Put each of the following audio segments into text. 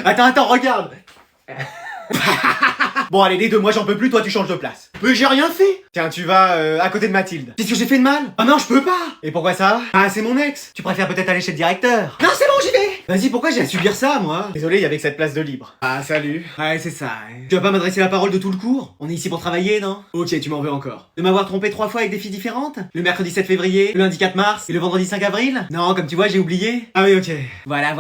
Attends, regarde. Bon allez, les deux, moi j'en peux plus, toi tu changes de place. Mais j'ai rien fait. Tiens, tu vas à côté de Mathilde. Qu'est-ce que j'ai fait de mal? Ah non, je peux pas. Et pourquoi ça? Ah, c'est mon ex. Tu préfères peut-être aller chez le directeur? Non, c'est bon, j'y vais. Vas-y, pourquoi j'ai à subir ça, moi? Désolé, il y avait que cette place de libre. Ah, salut. Ouais, c'est ça, hein. Tu vas pas m'adresser la parole de tout le cours? On est ici pour travailler, non? Ok, tu m'en veux encore. De m'avoir trompé 3 fois avec des filles différentes? Le mercredi 7 février, le lundi 4 mars et le vendredi 5 avril? Non, comme tu vois, j'ai oublié. Ah oui, ok. Voilà.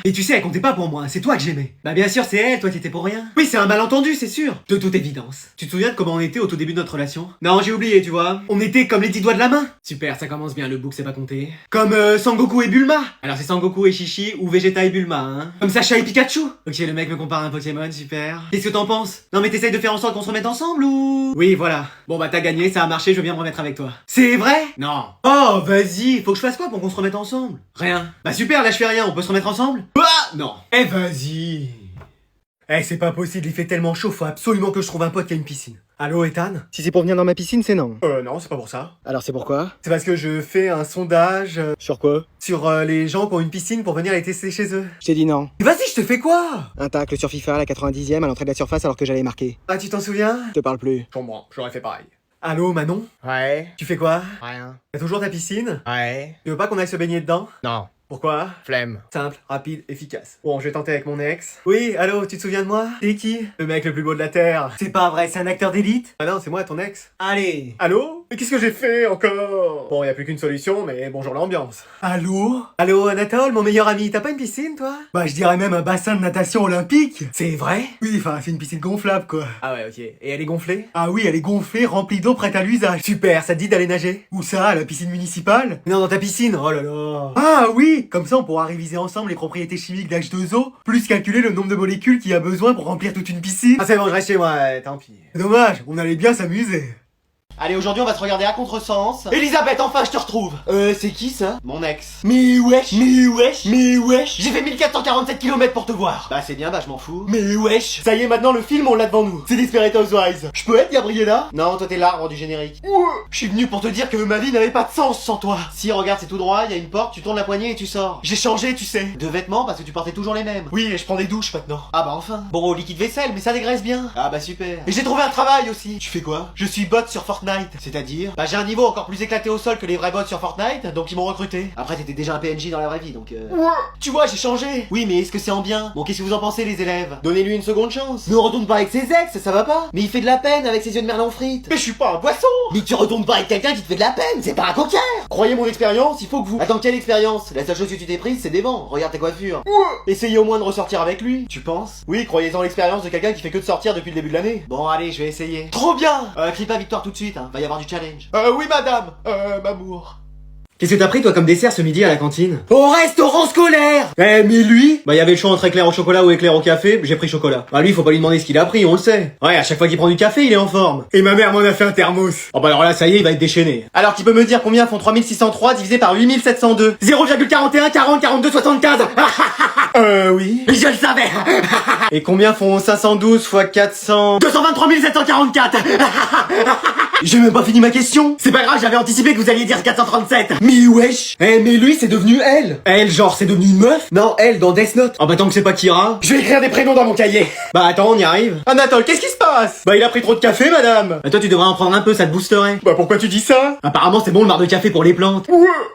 Et tu sais, elle comptait pas pour moi, c'est toi que j'aimais. Bah bien sûr, c'est elle, toi qui étais pour rien. Oui, c'est un malentendu, c'est sûr. De toute évidence. Tu te souviens de comment on était au tout début de notre relation? Non, j'ai oublié, tu vois. On était comme les 10 doigts de la main. Super, ça commence bien, le book c'est pas compté. Comme Sangoku et Bulma. Alors c'est Sangoku et Chichi ou Vegeta et Bulma, hein. Comme Sacha et Pikachu. Ok, le mec me compare à un Pokémon, super. Qu'est-ce que t'en penses? Non mais t'essayes de faire en sorte qu'on se remette ensemble ou? Oui, voilà. Bon bah t'as gagné, ça a marché, je veux bien me remettre avec toi. C'est vrai? Non. Oh, vas-y, faut que je fasse quoi pour qu'on se remette ensemble? Rien. Bah super, là je fais rien, on peut se remettre ensemble? Ah non. Eh vas-y. Eh, c'est pas possible, il fait tellement chaud, faut absolument que je trouve un pote qui a une piscine. Allô, Ethan? Si c'est pour venir dans ma piscine, c'est non. Non, c'est pas pour ça. Alors c'est pourquoi? C'est parce que je fais un sondage Sur quoi? sur les gens qui ont une piscine pour venir les tester chez eux. Je t'ai dit non. Vas-y, je te fais quoi? Un tacle sur FIFA à la 90e à l'entrée de la surface alors que j'allais marquer. Ah, tu t'en souviens? Je te parle plus. Je comprends, j'aurais fait pareil. Allô, Manon? Ouais. Tu fais quoi? Rien. T'as toujours ta piscine? Ouais. Tu veux pas qu'on aille se baigner dedans? Non. Pourquoi? Flemme. Simple, rapide, efficace. Bon, je vais tenter avec mon ex. Oui, allô, tu te souviens de moi? C'est qui? Le mec le plus beau de la Terre. C'est pas vrai, c'est un acteur d'élite? Ah non, c'est moi, ton ex. Allez. Allô? Mais qu'est-ce que j'ai fait encore? Bon, y a plus qu'une solution, mais bonjour l'ambiance. Allô? Allô, Anatole, mon meilleur ami, t'as pas une piscine, toi? Bah, je dirais même un bassin de natation olympique. C'est vrai? Oui, enfin, c'est une piscine gonflable, quoi. Ah ouais, ok. Et elle est gonflée? Ah oui, elle est gonflée, remplie d'eau prête à l'usage. Super, ça te dit d'aller nager? Où ça, à la piscine municipale? Non, dans ta piscine, oh là là. Ah oui, comme ça on pourra réviser ensemble les propriétés chimiques d'H2O, plus calculer le nombre de molécules qu'il y a besoin pour remplir toute une piscine. Ah c'est bon, je reste chez moi, tant pis. Dommage, on allait bien s'amuser. Allez, aujourd'hui on va se regarder à contresens. Elisabeth, enfin je te retrouve. C'est qui ça? Mon ex. Mais wesh. J'ai fait 1447 km pour te voir. Bah c'est bien, bah je m'en fous. Mais wesh. Ça y est, maintenant le film on l'a devant nous. C'est Desperate Housewives. Je peux être Gabriella? Non, toi t'es l'arbre du générique. Je suis venu pour te dire que ma vie n'avait pas de sens sans toi. Si, regarde, c'est tout droit, il y a une porte, tu tournes la poignée et tu sors. J'ai changé, tu sais. De vêtements parce que tu portais toujours les mêmes. Oui, et je prends des douches maintenant. Ah bah enfin. Bon, au liquide vaisselle, mais ça dégraisse bien. Ah bah super. Et j'ai trouvé un travail aussi. Tu fais quoi? Je suis bot sur Fortnite. C'est-à-dire? Bah j'ai un niveau encore plus éclaté au sol que les vrais bots sur Fortnite, donc ils m'ont recruté. Après t'étais déjà un PNJ dans la vraie vie, donc Tu vois, j'ai changé. Oui, mais est-ce que c'est en bien? Bon, qu'est-ce que vous en pensez les élèves? Donnez-lui une seconde chance. Ne retourne pas avec ses ex, ça va pas? Mais il fait de la peine avec ses yeux de merlan frites. Mais je suis pas un poisson. Mais tu retournes pas avec quelqu'un qui te fait de la peine, c'est pas un coquin. Croyez mon expérience, il faut que vous... Attends, quelle expérience? La seule chose que tu t'es prise, c'est des vents. Regarde tes coiffures. Essayez au moins de ressortir avec lui. Tu penses? Oui, croyez-en l'expérience de quelqu'un qui fait que de sortir depuis le début de l'année. Bon, allez, je vais essayer. Trop bien. Crie pas victoire tout de suite, hein. Va y avoir du challenge. Oui madame. M'amour. Qu'est-ce que t'as pris toi comme dessert ce midi à la cantine? Au restaurant scolaire. Eh mais lui? Bah y avait le choix entre éclair au chocolat ou éclair au café, j'ai pris chocolat. Bah lui faut pas lui demander ce qu'il a pris, on le sait. Ouais, à chaque fois qu'il prend du café, il est en forme. Et ma mère m'en a fait un thermos. Oh bah alors là ça y est, il va être déchaîné. Alors qui peut me dire combien font 3603 divisé par 8702? 0,41 40 42 75. Oui. Je le savais. Et combien font 512 fois 400? 223 744. J'ai même pas fini ma question. C'est pas grave, j'avais anticipé que vous alliez dire 437. Mais wesh. Eh mais lui c'est devenu elle. Elle genre c'est devenu une meuf? Non, elle dans Death Note. Oh bah tant que c'est pas Kira. Je vais écrire des prénoms dans mon cahier. Bah attends, on y arrive. Anatole, qu'est-ce qui se passe? Bah il a pris trop de café madame. Bah toi tu devrais en prendre un peu, ça te boosterait. Bah pourquoi tu dis ça? Apparemment c'est bon le marc de café pour les plantes.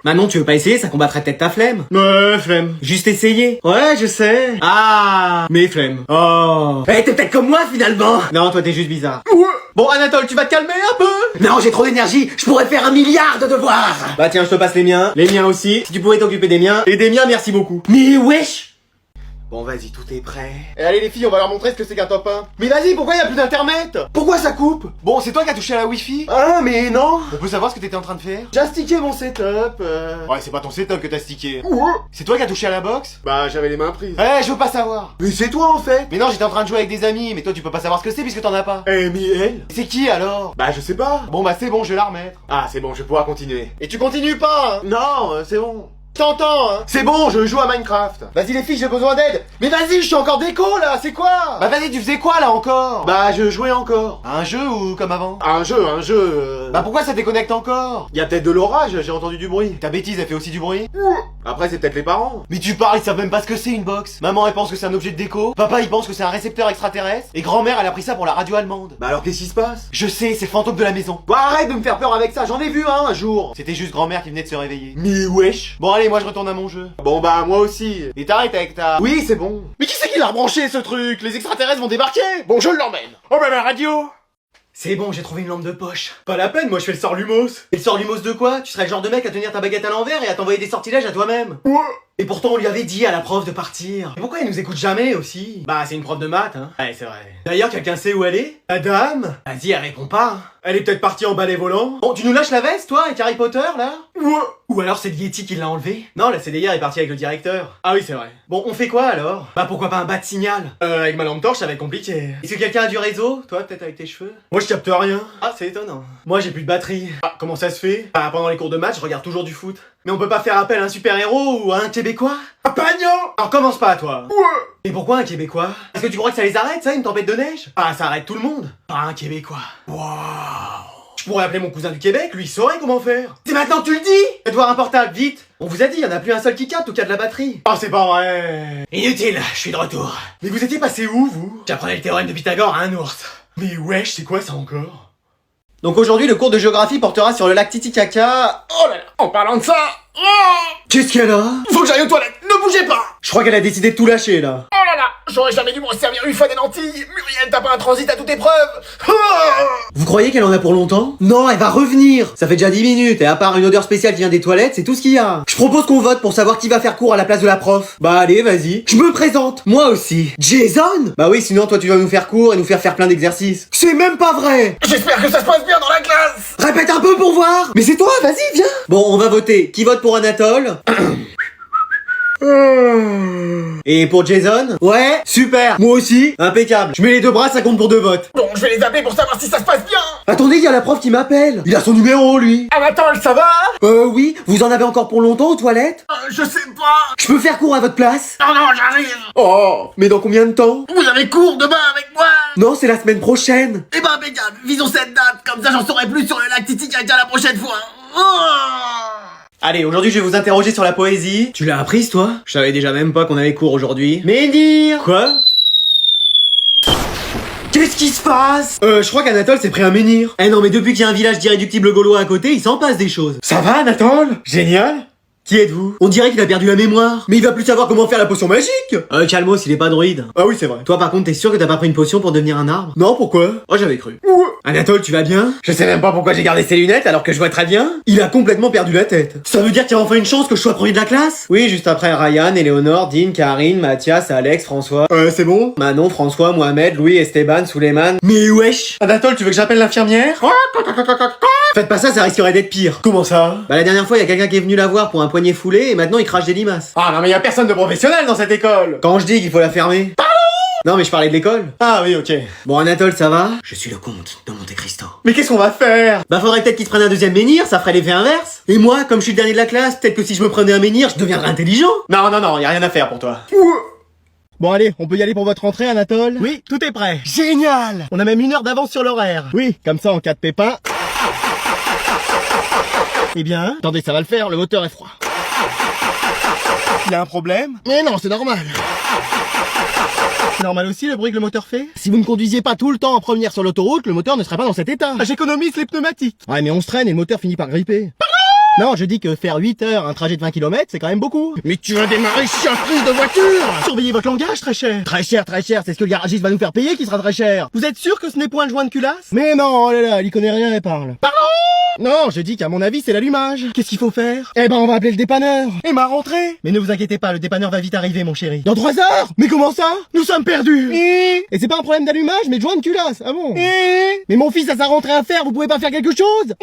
Manon, tu veux pas essayer, ça combattrait peut-être ta flemme. Ouais, flemme. Juste essayer. Ouais, je sais. Ah, mais flemme. Oh. Eh, t'es peut-être comme moi finalement. Non, toi t'es juste bizarre. Bon Anatole, tu vas te calmer un peu? Non, j'ai trop d'énergie, je pourrais faire 1 milliard de devoirs. Bah tiens, je te passe les miens aussi. Si tu pouvais t'occuper des miens. Et des miens, merci beaucoup. Mais wesh. Bon vas-y, tout est prêt. Et allez les filles, on va leur montrer ce que c'est qu'un top 1. Mais vas-y, pourquoi y a plus d'internet? Pourquoi ça coupe? Bon, c'est toi qui as touché à la wifi? Ah mais non. On peut savoir ce que t'étais en train de faire? J'ai stické mon setup. Ouais, c'est pas ton setup que t'as stické. C'est toi qui as touché à la box? Bah j'avais les mains prises. Eh, je veux pas savoir. Mais c'est toi en fait. Mais non, j'étais en train de jouer avec des amis, mais toi tu peux pas savoir ce que c'est puisque t'en as pas. Eh mais elle? C'est qui alors? Bah je sais pas. Bon bah c'est bon, je vais la remettre. Ah c'est bon, je vais pouvoir continuer. Et tu continues pas? Non, c'est bon. t'entends, hein. C'est bon, je joue à Minecraft. Vas-y les filles, j'ai besoin d'aide. Mais vas-y, je suis encore déco là, c'est quoi? Bah vas-y, tu faisais quoi là encore? Bah je jouais encore. À un jeu ou comme avant? Un jeu. Bah pourquoi ça déconnecte encore? Y a peut-être de l'orage, j'ai entendu du bruit. Ta bêtise, elle fait aussi du bruit? Après c'est peut-être les parents. Mais tu parles, ils savent même pas ce que c'est une box. Maman elle pense que c'est un objet de déco. Papa il pense que c'est un récepteur extraterrestre. Et grand-mère elle a pris ça pour la radio allemande. Bah alors qu'est-ce qui se passe? Je sais, c'est le fantôme de la maison. Bah arrête de me faire peur avec ça, j'en ai vu un jour. C'était juste grand-mère qui venait de se réveiller. Mais wesh. Bon allez, moi je retourne à mon jeu. Bon bah moi aussi. Et t'arrêtes avec ta... Oui c'est bon. Mais qui c'est qui l'a rebranché ce truc? Les extraterrestres vont débarquer. Bon je l'emmène. Oh bah la radio. C'est bon, j'ai trouvé une lampe de poche. Pas la peine, moi je fais le sort Lumos. Et le sort Lumos de quoi? Tu serais le genre de mec à tenir ta baguette à l'envers et à t'envoyer des sortilèges à toi-même. Ouais. Et pourtant on lui avait dit à la prof de partir. Et pourquoi elle nous écoute jamais aussi? Bah c'est une prof de maths, hein. Ouais c'est vrai. D'ailleurs quelqu'un sait où elle est? La dame? Vas-y, elle répond pas. Elle est peut-être partie en balai volant. Bon, tu nous lâches la veste toi avec Harry Potter là? Ouais. Ou alors c'est le Yeti qui l'a enlevé? Non, la CDR est partie avec le directeur. Ah oui c'est vrai. Bon, on fait quoi alors? Bah pourquoi pas un bas de signal? Avec ma lampe torche ça va être compliqué. Est-ce que quelqu'un a du réseau? Toi peut-être avec tes cheveux? Moi je capte rien. Ah c'est étonnant. Moi j'ai plus de batterie. Ah comment ça se fait? Bah pendant les cours de maths je regarde toujours du foot. Mais on peut pas faire appel à un super-héros ou à un Québécois? Un pagnon. Alors commence pas toi. Ouais. Et pourquoi un Québécois? Est-ce que tu crois que ça les arrête ça, une tempête de neige? Ah ça arrête tout le monde. Pas un Québécois. Waouh. Je pourrais appeler mon cousin du Québec, lui il saurait comment faire. C'est maintenant que tu le dis. Faites voir un portable, vite. On vous a dit, il y en a plus un seul qui capte au cas de la batterie. Oh c'est pas vrai. Inutile, je suis de retour. Mais vous étiez passé où vous? J'apprenais le théorème de Pythagore à un ours. Mais wesh, c'est quoi ça encore? Donc aujourd'hui, le cours de géographie portera sur le lac Titicaca. Oh là là, en parlant de ça. Oh, Qu'est-ce qu'elle a? faut que j'aille aux toilettes, ne bougez pas. Je crois qu'elle a décidé de tout lâcher là. Oh là là, j'aurais jamais dû me servir une fois des lentilles. Muriel, t'as pas un transit à toute épreuve. Oh. Vous croyez qu'elle en a pour longtemps? Non, elle va revenir. Ça fait déjà 10 minutes et à part une odeur spéciale qui vient des toilettes, c'est tout ce qu'il y a. Je propose qu'on vote pour savoir qui va faire cours à la place de la prof. Bah allez, vas-y. Je me présente. Moi aussi. Jason? Bah oui, sinon toi tu vas nous faire cours et nous faire plein d'exercices. C'est même pas vrai. J'espère que ça se passe bien dans la classe. Répète un peu pour voir. Mais c'est toi, vas-y, viens. Bon, on va voter. Qui vote pour Anatole? Et pour Jason? Ouais, super. Moi aussi. Impeccable. Je mets les deux bras, ça compte pour 2 votes. Bon, je vais les appeler pour savoir si ça se passe bien. Attendez, il y a la prof qui m'appelle. Il a son numéro, lui. Anatole, ça va? Oui. Vous en avez encore pour longtemps aux toilettes? Je sais pas. Je peux faire cours à votre place? Non, j'arrive. Oh, mais dans combien de temps? Vous avez cours demain avec moi? Non, c'est la semaine prochaine. Eh ben, impeccable. Visons cette date. Comme ça, j'en saurai plus sur le lac Titicaca la prochaine fois. Oh. Allez, aujourd'hui je vais vous interroger sur la poésie. Tu l'as apprise toi? Je savais déjà même pas qu'on avait cours aujourd'hui. Menhir! Quoi? Qu'est-ce qui se passe? Je crois qu'Anatole s'est pris un menhir. Eh non mais depuis qu'il y a un village d'irréductibles gaulois à côté, il s'en passe des choses. Ça va Anatole? Génial! Qui êtes-vous? On dirait qu'il a perdu la mémoire. Mais il va plus savoir comment faire la potion magique. Calmos, il est pas druide. Ah oui, c'est vrai. Toi par contre, t'es sûr que t'as pas pris une potion pour devenir un arbre? Non, pourquoi? Oh, j'avais cru. Anatole, tu vas bien? Je sais même pas pourquoi j'ai gardé ses lunettes alors que je vois très bien. Il a complètement perdu la tête. Ça veut dire qu'il y a enfin une chance que je sois premier de la classe? Oui, juste après Ryan, Éléonore, Dean, Karine, Mathias, Alex, François. C'est bon? Manon, François, Mohamed, Louis, Esteban, Suleiman. Mais wesh! Anatole, tu veux que j'appelle l'infirmière? Faites pas ça risquerait d'être pire. Comment ça? Bah la dernière fois, il y a quelqu'un qui est venu la voir pour un poignet foulé et maintenant il crache des limaces. Ah non mais y a personne de professionnel dans cette école. Quand je dis qu'il faut la fermer. Pardon? Non mais je parlais de l'école. Ah oui, ok. Bon Anatole, ça va? Je suis le comte de Monte Cristo. Mais qu'est-ce qu'on va faire? Bah faudrait peut-être qu'il se prenne un deuxième menhir, ça ferait l'effet inverse. Et moi, comme je suis le dernier de la classe, peut-être que si je me prenais un menhir, je deviendrais intelligent. Non, y a rien à faire pour toi. Bon allez, on peut y aller pour votre entrée Anatole? Oui, tout est prêt. Génial! On a même 1 heure d'avance sur l'horaire. Oui, comme ça en cas de pépin. Eh bien, attendez, ça va le faire, le moteur est froid. Il y a un problème? Mais non, c'est normal. C'est normal aussi le bruit que le moteur fait? Si vous ne conduisiez pas tout le temps en première sur l'autoroute, le moteur ne serait pas dans cet état. J'économise les pneumatiques. Ouais, mais on se traîne et le moteur finit par gripper. Non, je dis que faire 8 heures un trajet de 20 km, c'est quand même beaucoup. Mais tu vas démarrer surprise de voiture! Surveillez votre langage, très cher. Très cher, c'est ce que le garagiste va nous faire payer qui sera très cher. Vous êtes sûr que ce n'est point le joint de culasse? Mais non, oh là là, il y connaît rien, elle parle. Pardon? Non, je dis qu'à mon avis, c'est l'allumage. Qu'est-ce qu'il faut faire? Eh ben, on va appeler le dépanneur. Et ma rentrée? Mais ne vous inquiétez pas, le dépanneur va vite arriver, mon chéri. Dans 3 heures? Mais comment ça? Nous sommes perdus. Et c'est pas un problème d'allumage, mais de joint de culasse. Ah bon? Mais mon fils a sa rentrée à faire, vous pouvez pas faire quelque chose?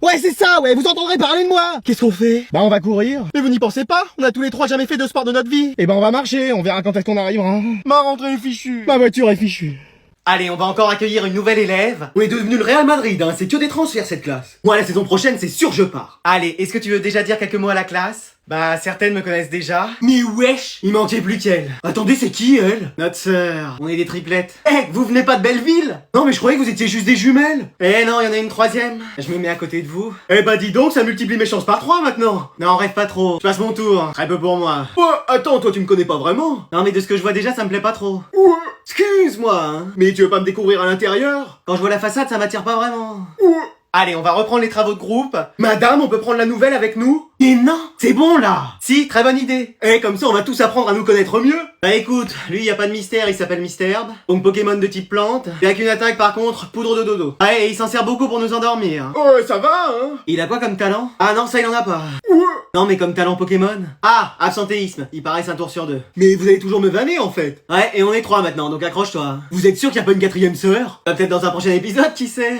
Ouais, c'est ça, ouais, vous entendrez parler de moi. Qu'est-ce qu'on fait? Bah, on va courir. Mais vous n'y pensez pas? On a tous les 3 jamais fait de sport de notre vie. Eh ben, on va marcher, on verra quand est-ce qu'on arrivera. Ma rentrée est fichue. Ma voiture est fichue. Allez, on va encore accueillir une nouvelle élève. On est devenu le Real Madrid, c'est que des transferts cette classe. Moi, la saison prochaine, c'est sûr je pars. Allez, est-ce que tu veux déjà dire quelques mots à la classe? Bah, certaines me connaissent déjà. Mais wesh, il manquait plus qu'elle. Attendez, c'est qui elle? Notre sœur. On est des triplettes. Eh, vous venez pas de Belleville? Non mais je croyais que vous étiez juste des jumelles. Eh non, il y en a une troisième. Je me mets à côté de vous. Eh bah dis donc, ça multiplie mes chances par 3 maintenant. Non, rêve pas trop. Je passe mon tour. Très peu pour moi. Oh, attends, toi tu me connais pas vraiment? Non, mais de ce que je vois déjà, ça me plaît pas trop. Ouais, excuse-moi, hein. Mais tu veux pas me découvrir à l'intérieur? Quand je vois la façade, ça m'attire pas vraiment. Ouais. Allez, on va reprendre les travaux de groupe. Madame, on peut prendre la nouvelle avec nous? Et non, c'est bon là. Si, très bonne idée. Eh, comme ça on va tous apprendre à nous connaître mieux. Bah écoute, lui y a pas de mystère, il s'appelle Mister Herbe. Donc Pokémon de type plante. Et avec une attaque par contre, poudre de dodo. Ah et il s'en sert beaucoup pour nous endormir. Oh, ça va, hein? Il a quoi comme talent? Ah non, ça il en a pas. Ouais. Non mais comme talent Pokémon. Ah, absentéisme, il paraît un tour sur 2. Mais vous allez toujours me vanner en fait. Ouais, et on est 3 maintenant, donc accroche-toi. Vous êtes sûr qu'il y a pas une quatrième sœur? Peut-être dans un prochain épisode, qui sait?